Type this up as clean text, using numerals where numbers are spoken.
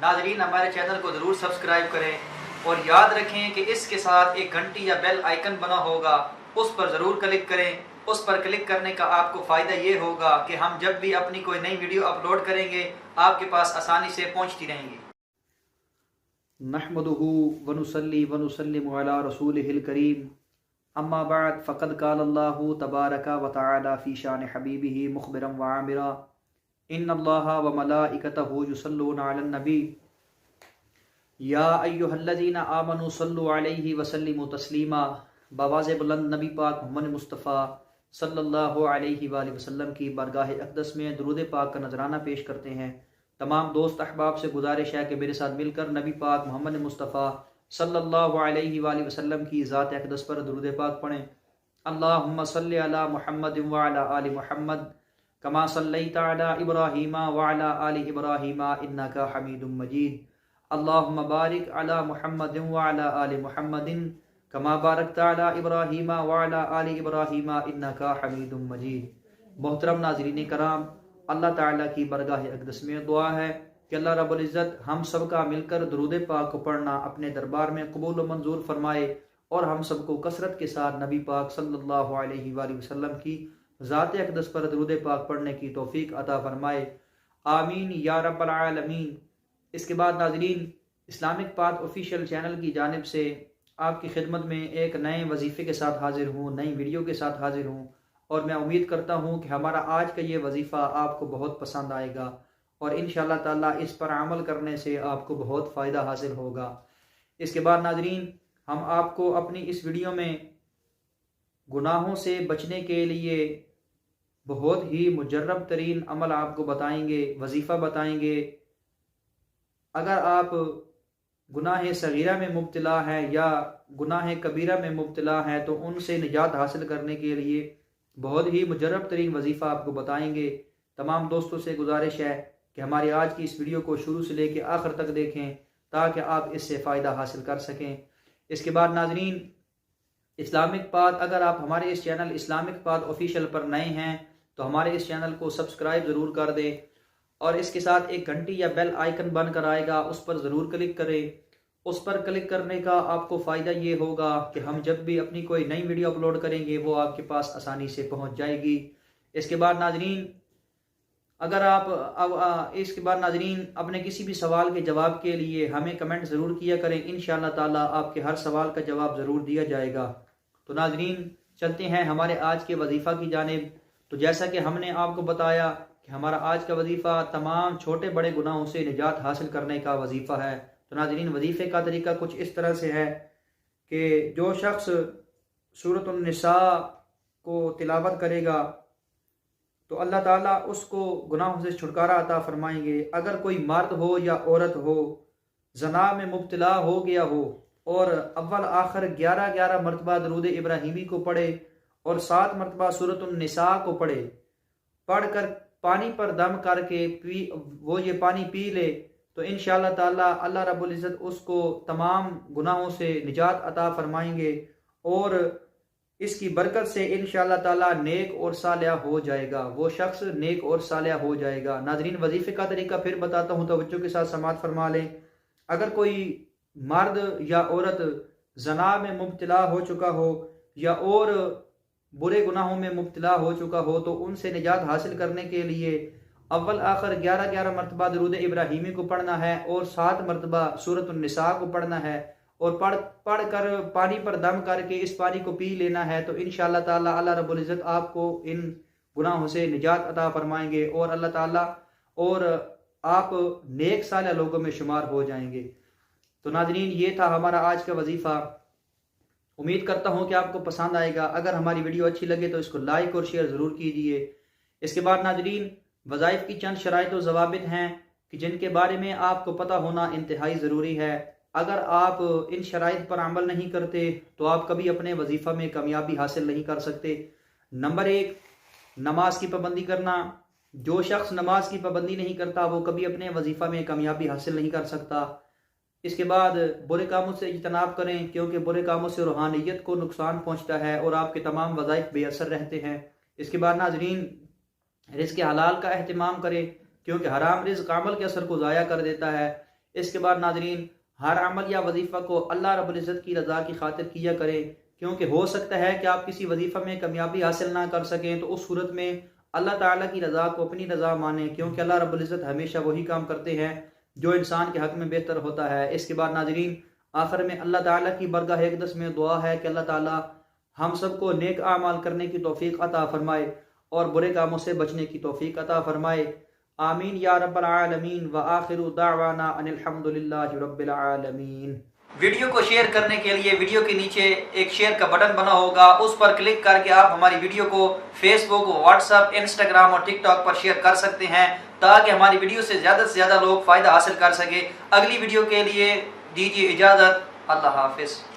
नाजरीन हमारे चैनल को ज़रूर सब्सक्राइब करें और याद रखें कि इसके साथ एक घंटी या बेल आइकन बना होगा, उस पर ज़रूर क्लिक करें। उस पर क्लिक करने का आपको फ़ायदा ये होगा कि हम जब भी अपनी कोई नई वीडियो अपलोड करेंगे आपके पास आसानी से पहुंचती रहेंगी। नहमदुहु व नुसल्ली व नुसल्लिमु अला रसूलिहिल करीम, अम्मा बाद फ़क़द क़ालल्लाहु तबारका व तआला फ़ी शान हबीबिही मुख़बिरन व आमिरा, इन्नल्लाहा व मलाइकतहु युसल्लूना अलन नबी, या अय्युहल्लज़ीना आमनु सल्लु अलैहि व सल्लिमु तस्लीमा। बवाज़े बुलंद नबी पाक मोहम्मद मुस्तफ़ा सल्लल्लाहु अलैहि वसल्लम की बारगाह अक़दस में दुरूद पाक का नजराना पेश करते हैं। तमाम दोस्त अहबाब से गुजारिश है कि मेरे साथ मिलकर नबी पाक मोहम्मद मुस्तफ़ा सल्लल्लाहु अलैहि वसल्लम की ज़ात अक़दस पर दुरूद पाक पढ़ें। अल्लाहुम्मा सल्लि अला मुहम्मद व अला आलि मुहम्मद कमा सल्लैता अला इब्राहीम व अला आलि इब्राहीम इन्नका हमीदुम मजीद। अल्लाहुम्मा बारिक अला मुहम्मद व अला आलि मुहम्मदिन कमा बारकता अला इब्राहीम व अला आलि इब्राहीम इन्नका हमीदुम मजीद। मोहतरम नाज़रीन कराम, अल्लाह ताला की बरगाह अक़दस में दुआ है कि अल्लाह रब्बुल इज़्ज़त हम सब का मिलकर दुरूद पाक को पढ़ना अपने दरबार में कबूल व मंजूर फरमाए और हम सबको कसरत के साथ नबी पाक सल्लल्लाहु अलैहि वसल्लम की ज़ात अक़दस पर दुरूद पाक पढ़ने की तौफीक अता फरमाए, आमीन या रब्बल आलमीन। इसके बाद नाज़रीन, इस्लामिक पाक ऑफिशियल चैनल की जानिब से आपकी खिदमत में एक नए वजीफ़े के साथ हाजिर हूँ, नई वीडियो के साथ हाजिर हूँ और मैं उम्मीद करता हूँ कि हमारा आज का ये वजीफ़ा आपको बहुत पसंद आएगा और इंशाअल्लाह ताला इस पर अमल करने से आपको बहुत फ़ायदा हासिल होगा। इसके बाद नाज़रीन, हम आपको अपनी इस वीडियो में गुनाहों से बचने के लिए बहुत ही मुजर्रब तरीन अमल आपको बताएंगे, वजीफ़ा बताएंगे। अगर आप गुनाह सगीरा में मुब्तला है या गुनाह कबीरा में मुब्तला है तो उनसे निजात हासिल करने के लिए बहुत ही मुजर्रब तरीन वजीफ़ा आपको बताएंगे। तमाम दोस्तों से गुजारिश है कि हमारी आज की इस वीडियो को शुरू से लेकर आखिर तक देखें ताकि आप इससे फ़ायदा हासिल कर सकें। इसके बाद नाज़रीन, इस्लामिक पाक, अगर आप हमारे इस चैनल इस्लामिक पाक ऑफिशियल पर नए हैं तो हमारे इस चैनल को सब्सक्राइब ज़रूर कर दें और इसके साथ एक घंटी या बेल आइकन बनकर आएगा, उस पर ज़रूर क्लिक करें। उस पर क्लिक करने का आपको फ़ायदा ये होगा कि हम जब भी अपनी कोई नई वीडियो अपलोड करेंगे वो आपके पास आसानी से पहुंच जाएगी। इसके बाद नाज़रीन, अगर आप इसके बाद नाज़रीन अपने किसी भी सवाल के जवाब के लिए हमें कमेंट ज़रूर किया करें, इंशाअल्लाह ताला आपके हर सवाल का जवाब ज़रूर दिया जाएगा। तो नाज़रीन, चलते हैं हमारे आज के वजीफ़ा की जानिब। तो जैसा कि हमने आपको बताया कि हमारा आज का वजीफ़ा तमाम छोटे बड़े गुनाहों से निजात हासिल करने का वजीफ़ा है। तो नाज़रीन, वजीफ़े का तरीका कुछ इस तरह से है कि जो शख्स सूरत निसा को तिलावत करेगा तो अल्लाह ताला उसको गुनाहों से छुटकारा अता फरमाएंगे। अगर कोई मर्द हो या औरत हो, जना में मुब्तला हो गया हो और अव्वल आखिर 11-11 मरतबा दरूद इब्राहिमी को पढ़े और 7 मरतबा सूरत निसा को पढ़े, पढ़कर पानी पर दम करके वो ये पानी पी ले तो इंशाअल्लाह ताला अल्लाह रब्बुल इज़्ज़त उसको तमाम गुनाहों से निजात अता फरमाएंगे और इसकी बरकत से इंशाअल्लाह ताला नेक और सालिया हो जाएगा, वो शख्स नेक और सालिया हो जाएगा। नाज़रीन, वजीफ़े का तरीका फिर बताता हूँ, तवज्जो के साथ समाअत फरमा लें। अगर कोई मर्द या औरत जना में मुब्तला हो चुका हो या और बुरे गुनाहों में मुब्तला हो चुका हो तो उनसे निजात हासिल करने के लिए अव्वल आखिर 11-11 मरतबा दरूद इब्राहिमी को पढ़ना है और 7 मरतबा सूरत निसा को पढ़ना है और पढ़ कर पानी पर दम करके इस पानी को पी लेना है। तो इंशाअल्लाह ताला अल्लाह रब्बुल इज़्ज़त आपको इन गुनाहों से निजात अता फरमाएंगे और अल्लाह ताला और आप नेक साले लोगों में शुमार हो जाएंगे। तो नाज़रीन, ये था हमारा आज का वजीफ़ा। उम्मीद करता हूँ कि आपको पसंद आएगा। अगर हमारी वीडियो अच्छी लगे तो इसको लाइक और शेयर ज़रूर कीजिए। इसके बाद नाज़रीन, वज़ाइफ़ की चंद शराइत व ज़वाबित हैं कि जिनके बारे में आपको पता होना इंतहाई ज़रूरी है। अगर आप इन शराइत पर अमल नहीं करते तो आप कभी अपने वजीफ़ा में कामयाबी हासिल नहीं कर सकते। नंबर 1, नमाज की पाबंदी करना। जो शख्स नमाज की पाबंदी नहीं करता वो कभी अपने वजीफ़ा में कामयाबी हासिल नहीं कर सकता। इसके बाद बुरे कामों से इज्तनाब करें क्योंकि बुरे कामों से रूहानियत को नुकसान पहुँचता है और आपके तमाम वज़ाइफ़ बेअसर रहते हैं। इसके बाद नाज़रीन, रिज़्क़ हलाल का अहतमाम करें क्योंकि हराम रिज़्क़ अमल के असर को ज़ाया कर देता है। اس کے بعد ناظرین ہر عمل یا وظیفہ کو اللہ رب العزت کی رضا کی خاطر کیا کریں، کیونکہ ہو سکتا ہے کہ آپ کسی وظیفہ میں کامیابی حاصل نہ کر سکیں، تو اس صورت میں اللہ تعالیٰ کی رضا کو اپنی رضا مانیں، کیونکہ اللہ رب العزت ہمیشہ وہی کام کرتے ہیں جو انسان کے حق میں بہتر ہوتا ہے۔ اس کے بعد ناظرین آخر میں اللہ تعالیٰ کی برگاہ اقدس میں دعا ہے کہ اللہ تعالیٰ ہم سب کو نیک اعمال کرنے کی توفیق عطا فرمائے اور برے کاموں سے بچنے کی توفیق عطا فرمائے، آمین یا رب العالمین، وآخر دعوانا ان الحمد للہ رب العالمین۔ ویڈیو کو شیئر کرنے کے لیے ویڈیو کے نیچے ایک شیئر کا بٹن بنا ہوگا، اس پر کلک کر کے آپ ہماری ویڈیو کو فیس بک، واٹس ایپ، انسٹاگرام اور ٹک ٹاک پر شیئر کر سکتے ہیں تاکہ ہماری ویڈیو سے زیادہ لوگ فائدہ حاصل کر سکے۔ اگلی ویڈیو کے لیے دیجیے اجازت، اللہ حافظ۔